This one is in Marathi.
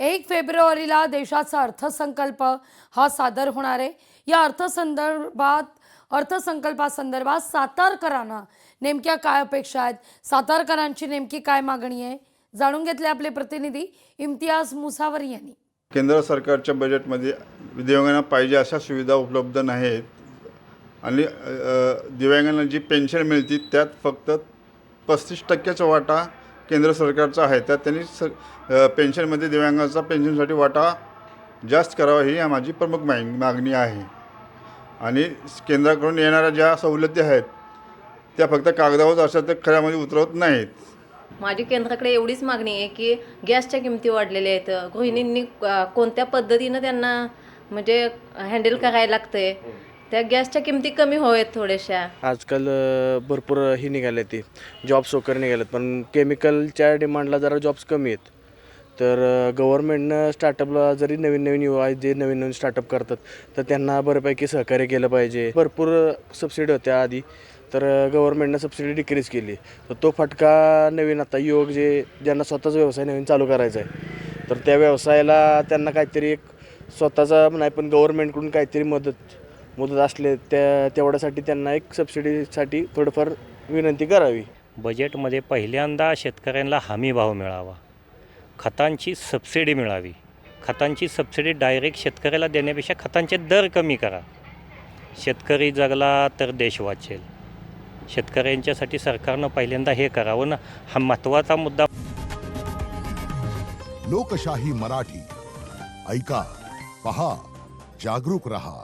1 फेब्रुवारीला देशाचा अर्थसंकल्प हा सादर होणार आहे। या अर्थसंकल्पासंदर्भात सातारकरांना नेमक्या काय अपेक्षा आहेत, सातारकरांची नेमकी काय मागणी आहे, जाणून घेतले आपले प्रतिनिधी इम्तियाज मुसावरी यांनी। केंद्र सरकारच्या बजेटमध्ये दिव्यांगांना पाहिजे अशा सुविधा उपलब्ध नाहीत आणि दिव्यांगांना जी पेन्शन मिळते त्यात फक्त 35% वाटा केंद्र सरकारचा आहे। त्यात त्यांनी पेन्शनमध्ये दिव्यांगांचा पेन्शनसाठी वाटा जास्त करावा ही माझी प्रमुख मागणी आहे। आणि केंद्राकडून येणाऱ्या ज्या सवलती आहेत त्या फक्त कागदावर असतात, तर खऱ्यामध्ये उतरवत नाहीत। माझी केंद्राकडे एवढीच मागणी आहे की गॅसच्या किमती वाढलेल्या आहेत, गृहिणींनी कोणत्या पद्धतीनं त्यांना म्हणजे हँडल करायला लागतंय, त्या गॅसच्या किमती कमी व्हाव्यात थोड्याशा। आजकाल भरपूर ही निघाले ते जॉब्स वगैरे निघालेत, पण केमिकलच्या डिमांडला जरा जॉब्स कमी आहेत। तर गव्हर्नमेंटनं स्टार्टअपला जरी नवीन युवा आहेत जे नवीन स्टार्टअप करतात तर त्यांना बऱ्यापैकी सहकार्य केलं पाहिजे। भरपूर सबसिडी होत्या आधी, तर गव्हर्नमेंटनं सबसिडी डिक्रीज केली, तर तो फटका नवीन आता युवक ज्यांना स्वतःचा व्यवसाय नवीन चालू करायचा आहे तर त्या व्यवसायाला त्यांना काहीतरी एक स्वतःचा नाही पण गव्हर्नमेंटकडून काहीतरी मदत असले तेवढ्यासाठी त्यांना एक सबसिडीसाठी थोडंफार विनंती करावी। बजेटमध्ये पहिल्यांदा शेतकऱ्यांना हमी भाव मिळावा, खतांची सबसिडी मिळावी। खतांची सबसिडी डायरेक्ट शेतकऱ्याला देण्यापेक्षा खतांचे दर कमी करा। शेतकरी जगला तर देश वाचेल। शेतकऱ्यांच्यासाठी सरकारनं पहिल्यांदा हे करावं ना, हा महत्त्वाचा मुद्दा। लोकशाही मराठी ऐका, पहा, जागरूक रहा।